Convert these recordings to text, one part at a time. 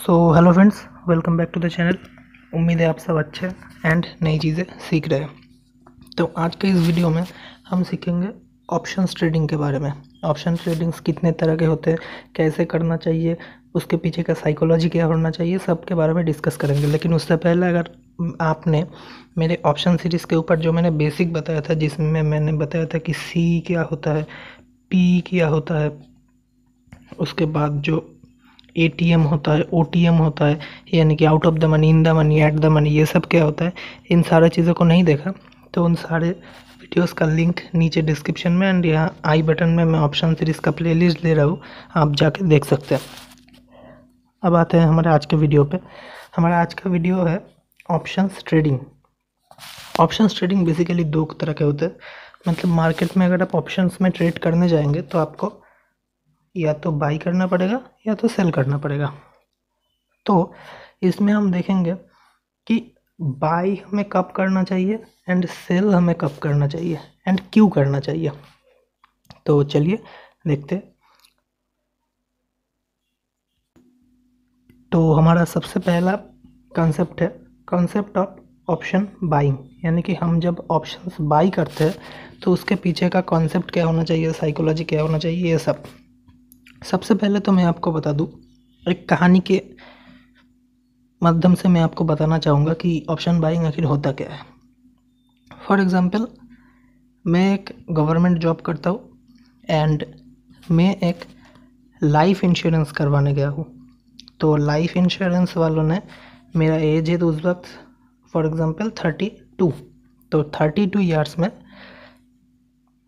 So hello friends, welcome back to the channel. उम्मीद है आप सब अच्छे एंड नई चीज़ें सीख रहे हैं। तो आज के इस वीडियो में हम सीखेंगे ऑप्शंस ट्रेडिंग के बारे में। ऑप्शन ट्रेडिंग्स कितने तरह के होते हैं, कैसे करना चाहिए, उसके पीछे का साइकोलॉजी क्या होना चाहिए, सब के बारे में डिस्कस करेंगे। लेकिन उससे पहले अगर आपने मेरे ऑप्शन सीरीज़ के ऊपर जो मैंने बेसिक बताया था, जिसमें मैंने बताया था कि सी क्या होता है, पी क्या होता है, उसके बाद जो एटीएम होता है, ओटीएम होता है, यानी कि out of the money, in the money, at the money, ये सब क्या होता है, इन सारा चीज़ों को नहीं देखा तो उन सारे वीडियोस का लिंक नीचे डिस्क्रिप्शन में एंड यहाँ आई बटन में मैं ऑप्शन सीरीज़ का प्लेलिस्ट दे रहा हूँ, आप जाके देख सकते हैं। अब आते हैं हमारे आज के वीडियो पे। हमारा आज का वीडियो है options trading. Options trading basically दो तरह के होते हैं। मतलब मार्केट में अगर आप ऑप्शंस में ट्रेड करने जाएंगे तो आपको या तो बाई करना पड़ेगा या तो सेल करना पड़ेगा। तो इसमें हम देखेंगे कि बाई हमें कब करना चाहिए एंड सेल हमें कब करना चाहिए एंड क्यों करना चाहिए। तो चलिए देखते हैं। तो हमारा सबसे पहला कॉन्सेप्ट है कॉन्सेप्ट ऑफ ऑप्शन बाइंग, यानी कि हम जब ऑप्शंस बाई करते हैं तो उसके पीछे का कॉन्सेप्ट क्या होना चाहिए, साइकोलॉजी क्या होना चाहिए, ये सब। सबसे पहले तो मैं आपको बता दूं, एक कहानी के माध्यम से मैं आपको बताना चाहूँगा कि ऑप्शन बाइंग आखिर होता क्या है। फॉर एग्ज़ाम्पल, मैं एक गवर्नमेंट जॉब करता हूँ एंड मैं एक लाइफ इंश्योरेंस करवाने गया हूँ। तो लाइफ इंश्योरेंस वालों ने, मेरा एज है तो उस वक्त फॉर एग्ज़ाम्पल 32, तो 32 ईयर्स में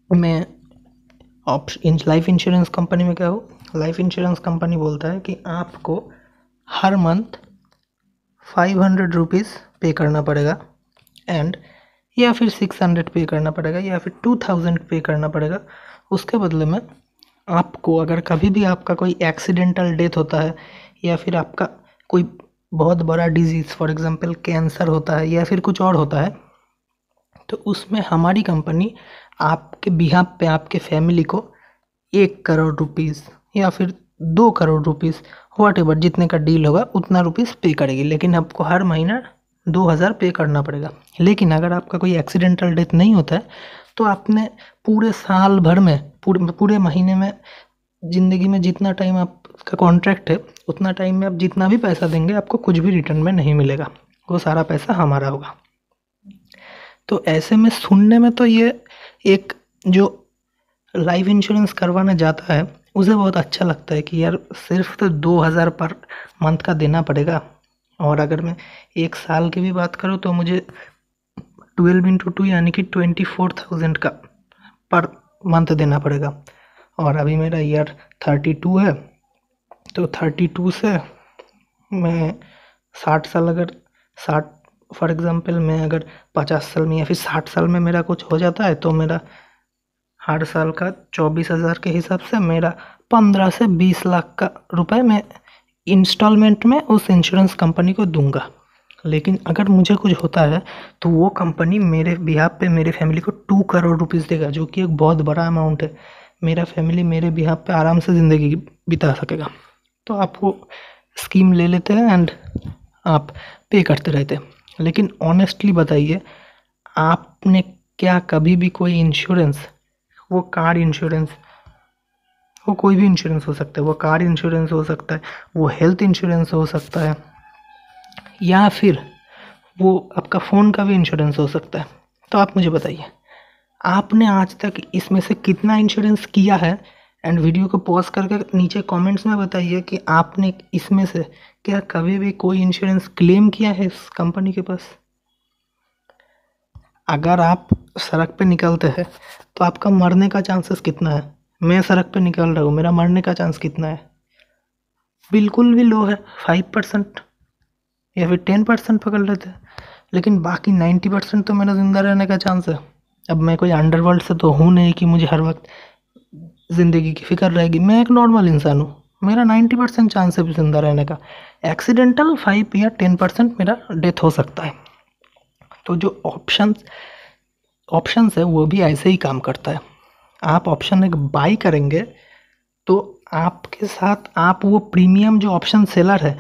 मैं लाइफ इंश्योरेंस कंपनी में क्या हूँ। लाइफ इंश्योरेंस कंपनी बोलता है कि आपको हर मंथ 500 रुपीज़ पे करना पड़ेगा एंड या फिर 600 पे करना पड़ेगा या फिर 2000 पे करना पड़ेगा। उसके बदले में आपको अगर कभी भी आपका कोई एक्सीडेंटल डेथ होता है या फिर आपका कोई बहुत बड़ा डिजीज़, फॉर एग्ज़ाम्पल कैंसर होता है या फिर कुछ और होता है, तो उसमें हमारी कंपनी आपके बिहाफ पे आपके फैमिली को 1 करोड़ रुपीज़ या फिर 2 करोड़ रुपीज़, वॉट एवर जितने का डील होगा उतना रुपीज़ पे करेगी। लेकिन आपको हर महीना 2000 पे करना पड़ेगा। लेकिन अगर आपका कोई एक्सीडेंटल डेथ नहीं होता है तो आपने पूरे साल भर में, पूरे महीने में, ज़िंदगी में जितना टाइम आपका कॉन्ट्रैक्ट है उतना टाइम में आप जितना भी पैसा देंगे आपको कुछ भी रिटर्न में नहीं मिलेगा, वो सारा पैसा हमारा होगा। तो ऐसे में सुनने में तो ये एक जो लाइफ इंश्योरेंस करवाने जाता है उसे बहुत अच्छा लगता है कि यार सिर्फ तो 2000 पर मंथ का देना पड़ेगा। और अगर मैं एक साल की भी बात करूँ तो मुझे 12 × 2 यानी कि 24,000 का पर मंथ देना पड़ेगा। और अभी मेरा ईयर 32 है, तो 32 से मैं 60 साल, अगर 60 फॉर एग्ज़ाम्पल मैं अगर 50 साल में या फिर 60 साल में मेरा कुछ हो जाता है तो मेरा हर साल का 24,000 के हिसाब से मेरा 15 से 20 लाख का रुपए मैं इंस्टॉलमेंट में उस इंश्योरेंस कंपनी को दूंगा। लेकिन अगर मुझे कुछ होता है तो वो कंपनी मेरे बिहाफ पे मेरे फैमिली को 2 करोड़ रुपीज़ देगा, जो कि एक बहुत बड़ा अमाउंट है। मेरा फैमिली मेरे बिहाफ पे आराम से ज़िंदगी बिता सकेगा। तो आप वो स्कीम ले लेते हैं एंड आप पे करते रहते हैं। लेकिन ऑनेस्टली बताइए, आपने क्या कभी भी कोई इंश्योरेंस, वो कार इंश्योरेंस, वो कोई भी इंश्योरेंस हो सकता है, वो कार इंश्योरेंस हो सकता है, वो हेल्थ इंश्योरेंस हो सकता है, या फिर वो आपका फ़ोन का भी इंश्योरेंस हो सकता है, तो आप मुझे बताइए आपने आज तक इसमें से कितना इंश्योरेंस किया है। एंड वीडियो को पॉज करके नीचे कमेंट्स में बताइए कि आपने इसमें से क्या कभी भी कोई इंश्योरेंस क्लेम किया है इस कंपनी के पास। अगर आप सड़क पे निकलते हैं तो आपका मरने का चांसेस कितना है। मैं सड़क पे निकल रहा हूँ, मेरा मरने का चांस कितना है? बिल्कुल भी लो है, 5% या फिर 10% पकड़ लेते हैं। लेकिन बाकी 90% तो मेरा ज़िंदा रहने का चांस है। अब मैं कोई अंडरवर्ल्ड से तो हूँ नहीं कि मुझे हर वक्त ज़िंदगी की फ़िक्र रहेगी। मैं एक नॉर्मल इंसान हूँ, मेरा 90% चांस है ज़िंदा रहने का। एक्सीडेंटल 5 या 10% मेरा डेथ हो सकता है। तो जो ऑप्शंस है वो भी ऐसे ही काम करता है। आप ऑप्शन एक बाई करेंगे तो आपके साथ आप वो प्रीमियम जो ऑप्शन सेलर है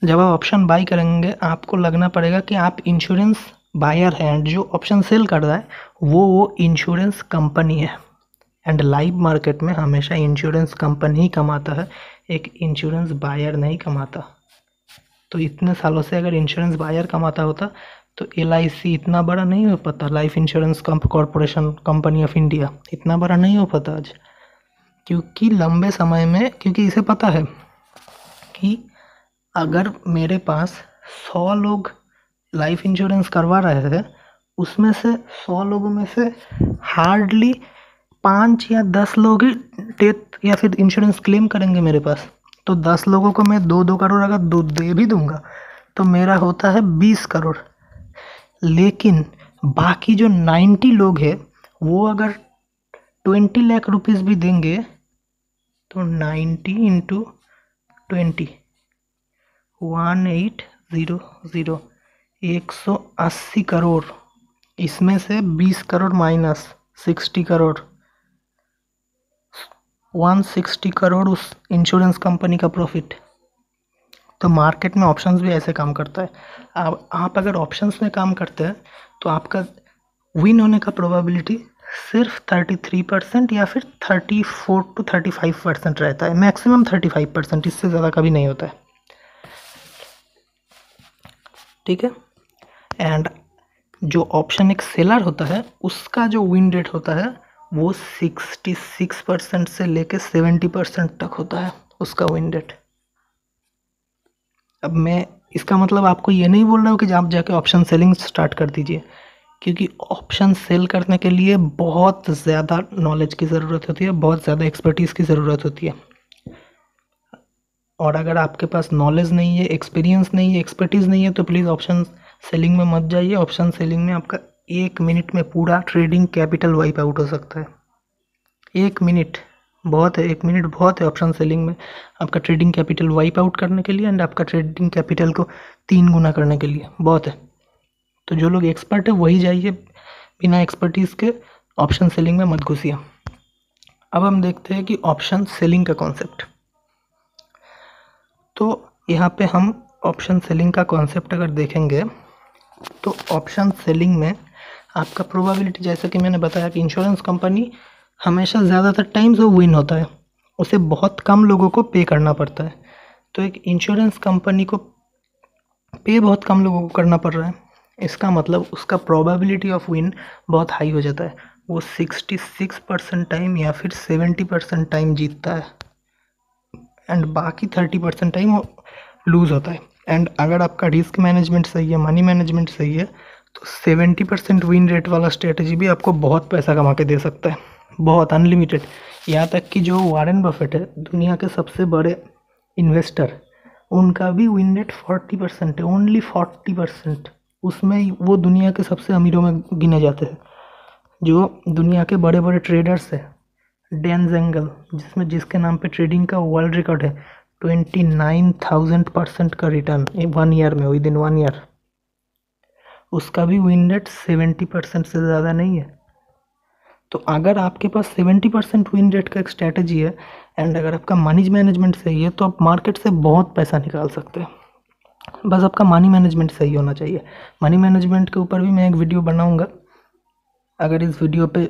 जब आप ऑप्शन बाई करेंगे आपको लगना पड़ेगा कि आप इंश्योरेंस बायर हैं, एंड जो ऑप्शन सेल कर रहा है वो इंश्योरेंस कंपनी है। एंड लाइव मार्केट में हमेशा इंश्योरेंस कंपनी ही कमाता है, एक इंश्योरेंस बायर नहीं कमाता। तो इतने सालों से अगर इंश्योरेंस बायर कमाता होता तो LIC इतना बड़ा नहीं हो पाता, life insurance corporation company of India इतना बड़ा नहीं हो पाता आज। क्योंकि लंबे समय में, क्योंकि इसे पता है कि अगर मेरे पास 100 लोग लाइफ इंश्योरेंस करवा रहे थे, उसमें से 100 लोगों में से हार्डली 5 या 10 लोग ही डेथ या फिर इंश्योरेंस क्लेम करेंगे मेरे पास। तो 10 लोगों को मैं 2-2 करोड़ अगर दे भी दूंगा तो मेरा होता है 20 करोड़। लेकिन बाकी जो 90 लोग हैं वो अगर 20 लाख रुपीस भी देंगे तो 90 इंटू 20 1800 180 करोड़। इसमें से 20 करोड़ माइनस 60 करोड़, 160 करोड़ उस इंश्योरेंस कंपनी का प्रॉफिट। तो मार्केट में ऑप्शंस भी ऐसे काम करता है। आप अगर ऑप्शंस में काम करते हैं तो आपका विन होने का प्रोबेबिलिटी सिर्फ 33% या फिर 34 to 35% रहता है, मैक्सिमम 35%, इससे ज़्यादा कभी नहीं होता है। ठीक है। एंड जो ऑप्शन एक सेलर होता है उसका जो विन रेट होता है वो 66% से लेके 70% तक होता है उसका विन रेट। अब मैं इसका मतलब आपको ये नहीं बोल रहा हूँ कि आप जाके ऑप्शन सेलिंग स्टार्ट कर दीजिए, क्योंकि ऑप्शन सेल करने के लिए बहुत ज़्यादा नॉलेज की ज़रूरत होती है, बहुत ज़्यादा एक्सपर्टीज़ की ज़रूरत होती है। और अगर आपके पास नॉलेज नहीं है, एक्सपीरियंस नहीं है, एक्सपर्टीज़ नहीं है तो प्लीज़ ऑप्शन सेलिंग में मत जाइए। ऑप्शन सेलिंग में आपका 1 मिनट में पूरा ट्रेडिंग कैपिटल वाइप आउट हो सकता है। 1 मिनट बहुत है, 1 मिनट बहुत है ऑप्शन सेलिंग में आपका ट्रेडिंग कैपिटल वाइप आउट करने के लिए, एंड आपका ट्रेडिंग कैपिटल को 3 गुना करने के लिए बहुत है। तो जो लोग एक्सपर्ट है वही जाइए, बिना एक्सपर्टीज़ के ऑप्शन सेलिंग में मत घुसिए। अब हम देखते हैं कि ऑप्शन सेलिंग का कॉन्सेप्ट। तो यहाँ पे हम ऑप्शन सेलिंग का कॉन्सेप्ट अगर देखेंगे तो ऑप्शन सेलिंग में आपका प्रोबेबिलिटी, जैसे कि मैंने बताया कि इंश्योरेंस कंपनी हमेशा ज़्यादातर टाइम्स वो विन होता है, उसे बहुत कम लोगों को पे करना पड़ता है। तो एक इंश्योरेंस कंपनी को पे बहुत कम लोगों को करना पड़ रहा है, इसका मतलब उसका प्रोबेबिलिटी ऑफ विन बहुत हाई हो जाता है। वो 66% टाइम या फिर 70% टाइम जीतता है, एंड बाकी 30% टाइम वो लूज़ होता है। एंड अगर आपका रिस्क मैनेजमेंट सही है, मनी मैनेजमेंट सही है, तो 70% विन रेट वाला स्ट्रेटजी भी आपको बहुत पैसा कमा के दे सकता है, बहुत अनलिमिटेड। यहाँ तक कि जो वारेन बफेट है, दुनिया के सबसे बड़े इन्वेस्टर, उनका भी विन रेट 40% है, ओनली 40%। उसमें वो दुनिया के सबसे अमीरों में गिने जाते हैं। जो दुनिया के बड़े बड़े ट्रेडर्स हैं, डैन जेंगल जिसके नाम पे ट्रेडिंग का वर्ल्ड रिकॉर्ड है, 29,000% का रिटर्न 1 ईयर में, विद इन 1 ईयर, उसका भी विन रेट 70% से ज़्यादा नहीं है। तो अगर आपके पास 70% विन रेट का एक स्ट्रैटेजी है, एंड अगर आपका मनी मैनेजमेंट सही है, तो आप मार्केट से बहुत पैसा निकाल सकते हैं। बस आपका मनी मैनेजमेंट सही होना चाहिए। मनी मैनेजमेंट के ऊपर भी मैं एक वीडियो बनाऊंगा। अगर इस वीडियो पे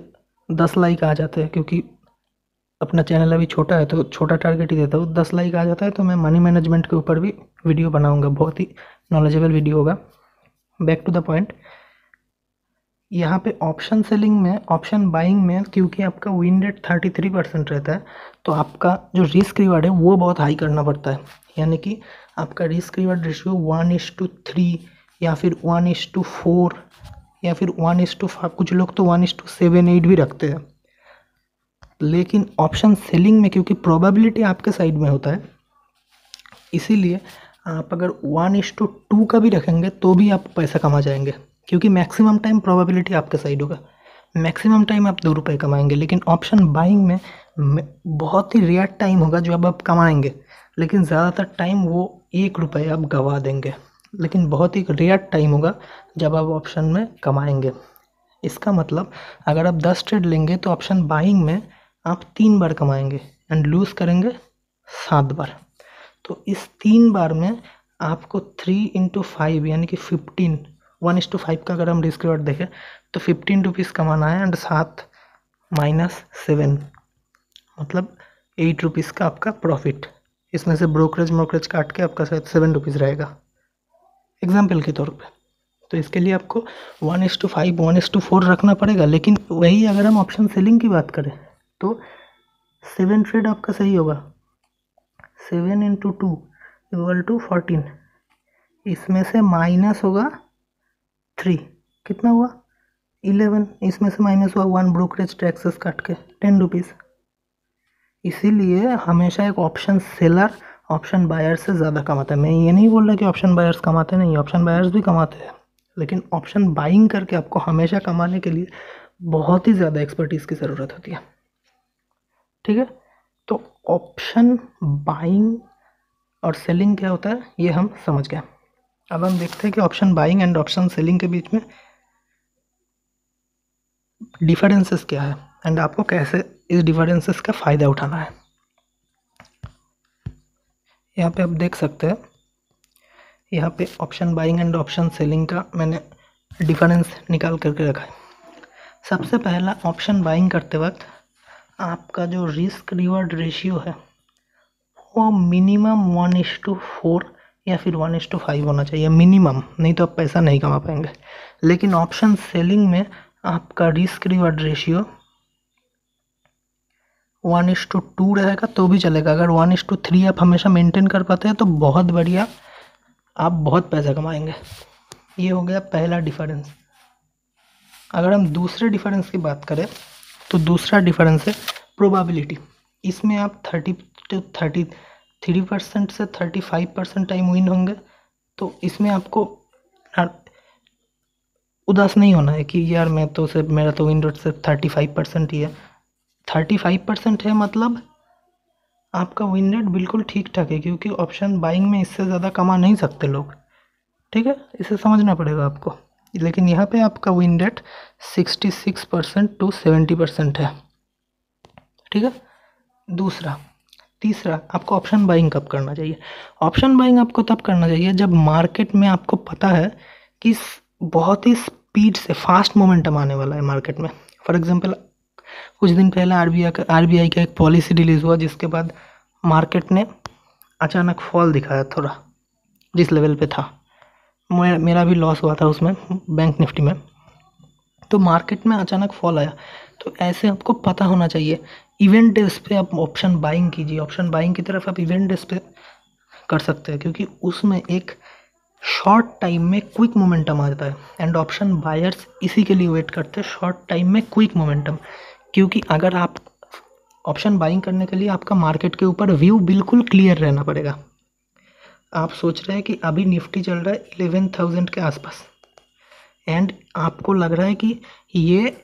10 लाइक आ जाते हैं, क्योंकि अपना चैनल अभी छोटा है तो छोटा टारगेट ही देता हूँ, 10 लाइक आ जाता है तो मैं मनी मैनेजमेंट के ऊपर भी वीडियो बनाऊंगा, बहुत ही नॉलेजेबल वीडियो होगा। बैक टू द पॉइंट, यहाँ पे ऑप्शन सेलिंग में, ऑप्शन बाइंग में, क्योंकि आपका विन रेट 33% रहता है, तो आपका जो रिस्क रिवार्ड है वो बहुत हाई करना पड़ता है। यानी कि आपका रिस्क रिवार्ड रेशियो 1:3 या फिर 1:4 या फिर 1:5, कुछ लोग तो 1:7-8 भी रखते हैं। लेकिन ऑप्शन सेलिंग में क्योंकि प्रोबेबिलिटी आपके साइड में होता है, इसीलिए आप अगर 1:2 का भी रखेंगे तो भी आप पैसा कमा जाएंगे, क्योंकि मैक्सिमम टाइम प्रोबेबिलिटी आपके साइड होगा। मैक्सिमम टाइम आप 2 रुपये कमाएंगे, लेकिन ऑप्शन बाइंग में बहुत ही रेयर टाइम होगा जब आप कमाएंगे, लेकिन ज़्यादातर टाइम वो 1 रुपये आप गंवा देंगे। लेकिन बहुत ही रेयर टाइम होगा जब आप ऑप्शन में कमाएंगे। इसका मतलब अगर आप 10 ट्रेड लेंगे तो ऑप्शन बाइंग में आप 3 बार कमाएंगे एंड लूज़ करेंगे 7 बार। तो इस 3 बार में आपको 3 × 5 यानी कि 15, 1:5 का अगर हम रिस्क रिवॉर्ड देखें तो 15 रुपीज़ कमाना है एंड 7 -7 मतलब 8 रुपीज़ का आपका प्रॉफिट। इसमें से ब्रोकरेज काट के आपका शायद 7 रुपीज़ रहेगा एग्जाम्पल के तौर पे। तो इसके लिए आपको 1:5 1:4 रखना पड़ेगा। लेकिन वही अगर हम ऑप्शन सेलिंग की बात करें तो 7 ट्रेड आपका सही होगा। 7 × 2 = 14, इसमें से माइनस होगा 3, कितना हुआ 11, इसमें से माइनस हुआ 1 ब्रोकरेज टैक्सेस काट के 10 रुपीज़। इसीलिए हमेशा एक ऑप्शन सेलर ऑप्शन बायर से ज़्यादा कमाता है। मैं ये नहीं बोल रहा कि ऑप्शन बायर्स कमाते नहीं, ऑप्शन बायर्स भी कमाते हैं, लेकिन ऑप्शन बाइंग करके आपको हमेशा कमाने के लिए बहुत ही ज़्यादा एक्सपर्टीज़ की ज़रूरत होती है। ठीक है, तो ऑप्शन बाइंग और सेलिंग क्या होता है ये हम समझ गए। अब हम देखते हैं कि option buying and option selling के बीच में डिफरेंसेस क्या है एंड आपको कैसे इस डिफरेंसेस का फ़ायदा उठाना है। यहाँ पे आप देख सकते हैं, यहाँ पे option buying and option selling का मैंने डिफरेंस निकाल करके रखा है। सबसे पहला, ऑप्शन बाइंग करते वक्त आपका जो रिस्क रिवॉर्ड रेशियो है वो मिनिमम 1:4 या फिर 1:5 होना चाहिए मिनिमम, नहीं तो आप पैसा नहीं कमा पाएंगे। लेकिन ऑप्शन सेलिंग में आपका रिस्क रिवॉर्ड रेशियो 1:2 रहेगा तो भी चलेगा। अगर 1:3 आप हमेशा मेंटेन कर पाते हैं तो बहुत बढ़िया, आप बहुत पैसा कमाएंगे। ये हो गया पहला डिफरेंस। अगर हम दूसरे डिफरेंस की बात करें तो दूसरा डिफरेंस है प्रोबेबिलिटी। इसमें आप 30 to 33% से 35% टाइम विन होंगे। तो इसमें आपको उदास नहीं होना है कि यार मैं तो सिर्फ मेरा तो विन रेट सिर्फ 35% ही है। 35% है मतलब आपका विन रेट बिल्कुल ठीक ठाक है, क्योंकि ऑप्शन बाइंग में इससे ज़्यादा कमा नहीं सकते लोग। ठीक है, इसे समझना पड़ेगा आपको। लेकिन यहाँ पे आपका विन रेट 66% to 70% है। ठीक है, तीसरा आपको ऑप्शन बाइंग कब करना चाहिए? ऑप्शन बाइंग आपको तब करना चाहिए जब मार्केट में आपको पता है कि बहुत ही स्पीड से फास्ट मोमेंटम आने वाला है मार्केट में। फॉर एग्जांपल कुछ दिन पहले आरबीआई का एक पॉलिसी रिलीज़ हुआ जिसके बाद मार्केट ने अचानक फॉल दिखाया थोड़ा, जिस लेवल पे था। मेरा भी लॉस हुआ था उसमें, बैंक निफ्टी में। तो मार्केट में अचानक फॉल आया, तो ऐसे आपको पता होना चाहिए। इवेंट डेज पे आप ऑप्शन बाइंग कीजिए। ऑप्शन बाइंग की तरफ आप इवेंट डेज पे कर सकते हैं, क्योंकि उसमें एक शॉर्ट टाइम में क्विक मोमेंटम आ जाता है एंड ऑप्शन बायर्स इसी के लिए वेट करते हैं, शॉर्ट टाइम में क्विक मोमेंटम। क्योंकि अगर आप ऑप्शन बाइंग करने के लिए आपका मार्केट के ऊपर व्यू बिल्कुल क्लियर रहना पड़ेगा। आप सोच रहे हैं कि अभी निफ्टी चल रहा है 11,000 के आसपास एंड आपको लग रहा है कि ये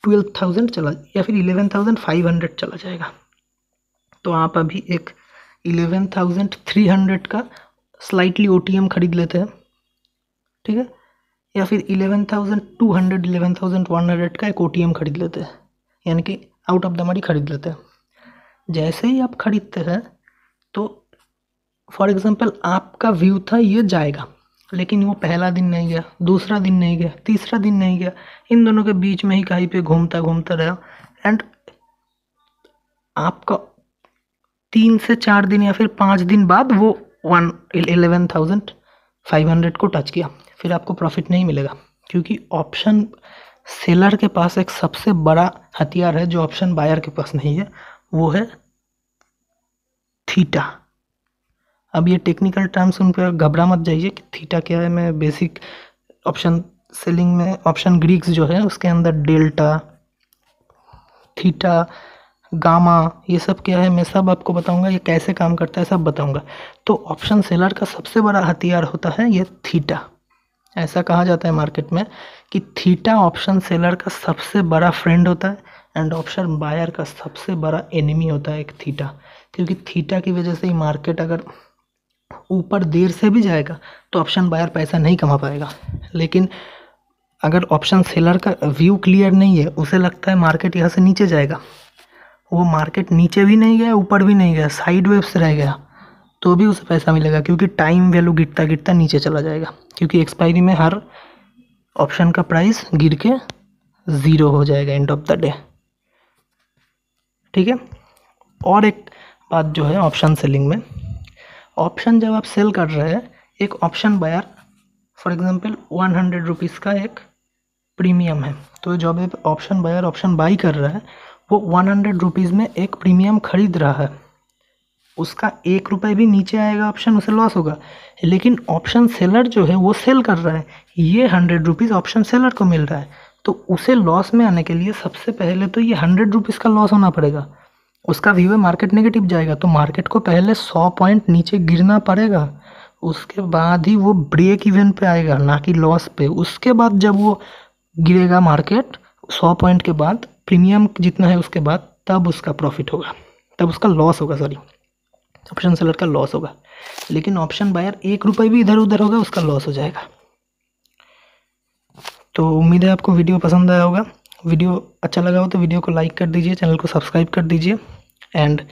12,000 चला या फिर 11,500 चला जाएगा, तो आप अभी एक 11,300 का स्लाइटली ओटीएम खरीद लेते हैं। ठीक है, या फिर 11,200 11,100 का एक ओटीएम खरीद लेते हैं, यानी कि आउट ऑफ द मनी खरीद लेते हैं। जैसे ही आप खरीदते हैं तो फॉर एग्जांपल आपका व्यू था ये जाएगा, लेकिन वो पहला दिन नहीं गया, दूसरा दिन नहीं गया, तीसरा दिन नहीं गया, इन दोनों के बीच में ही कहीं पे घूमता घूमता रहा एंड आपका 3 से 4 दिन या फिर 5 दिन बाद वो 11,500 को टच किया, फिर आपको प्रॉफिट नहीं मिलेगा। क्योंकि ऑप्शन सेलर के पास एक सबसे बड़ा हथियार है जो ऑप्शन बायर के पास नहीं है, वो है थीटा। अब ये टेक्निकल टर्म सुन कर घबरा मत जाइए कि थीटा क्या है। मैं बेसिक ऑप्शन सेलिंग में ऑप्शन ग्रीक्स जो है उसके अंदर डेल्टा, थीटा, गामा, ये सब क्या है मैं सब आपको बताऊंगा, ये कैसे काम करता है सब बताऊंगा। तो ऑप्शन सेलर का सबसे बड़ा हथियार होता है ये थीटा। ऐसा कहा जाता है मार्केट में कि थीटा ऑप्शन सेलर का सबसे बड़ा फ्रेंड होता है एंड ऑप्शन बायर का सबसे बड़ा एनिमी होता है एक थीटा। क्योंकि थीटा की वजह से ही मार्केट अगर ऊपर देर से भी जाएगा तो ऑप्शन बायर पैसा नहीं कमा पाएगा। लेकिन अगर ऑप्शन सेलर का व्यू क्लियर नहीं है, उसे लगता है मार्केट यहाँ से नीचे जाएगा, वो मार्केट नीचे भी नहीं गया ऊपर भी नहीं गया, साइड वेव से रह गया, तो भी उसे पैसा मिलेगा, क्योंकि टाइम वैल्यू गिरता गिरता नीचे चला जाएगा, क्योंकि एक्सपायरी में हर ऑप्शन का प्राइस गिर के 0 हो जाएगा एंड ऑफ द डे। ठीक है। और एक बात जो है ऑप्शन सेलिंग में, ऑप्शन जब आप सेल कर रहे हैं, एक option buyer for example 100 rupees का एक प्रीमियम है, तो जब एक ऑप्शन बायर ऑप्शन बाई कर रहा है वो 100 रुपीज़ में एक प्रीमियम खरीद रहा है, उसका 1 रुपये भी नीचे आएगा ऑप्शन, उसे लॉस होगा। लेकिन ऑप्शन सेलर जो है वो सेल कर रहा है, ये 100 रुपीज़ ऑप्शन सेलर को मिल रहा है, तो उसे लॉस में आने के लिए सबसे पहले तो ये 100 रुपीज़ का लॉस होना पड़ेगा। उसका व्यू है मार्केट नेगेटिव जाएगा, तो मार्केट को पहले 100 पॉइंट नीचे गिरना पड़ेगा, उसके बाद ही वो ब्रेक इवन पे आएगा, ना कि लॉस पे। उसके बाद जब वो गिरेगा मार्केट 100 पॉइंट के बाद, प्रीमियम जितना है उसके बाद, तब उसका प्रॉफिट होगा, तब उसका लॉस होगा, सॉरी ऑप्शन सेलर का लॉस होगा। लेकिन ऑप्शन बायर 1 रुपये भी इधर उधर होगा उसका लॉस हो जाएगा। तो उम्मीद है आपको वीडियो पसंद आया होगा। वीडियो अच्छा लगा हो तो वीडियो को लाइक कर दीजिए, चैनल को सब्सक्राइब कर दीजिए, एंड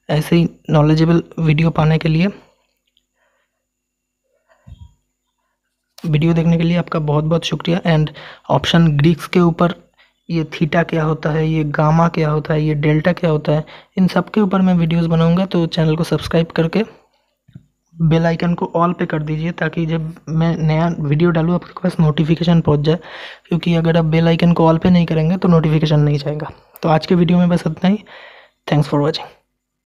ऐसे ही नॉलेजेबल वीडियो पाने के लिए, वीडियो देखने के लिए आपका बहुत बहुत शुक्रिया। एंड ऑप्शन ग्रीक्स के ऊपर ये थीटा क्या होता है, ये गामा क्या होता है, ये डेल्टा क्या होता है, इन सब के ऊपर मैं वीडियोस बनाऊंगा, तो चैनल को सब्सक्राइब करके बेल आइकन को ऑल पे कर दीजिए, ताकि जब मैं नया वीडियो डालूँ आपके पास नोटिफिकेशन पहुंच जाए, क्योंकि अगर आप बेल आइकन को ऑल पे नहीं करेंगे तो नोटिफिकेशन नहीं जाएगा। तो आज के वीडियो में बस इतना ही। Thanks for watching.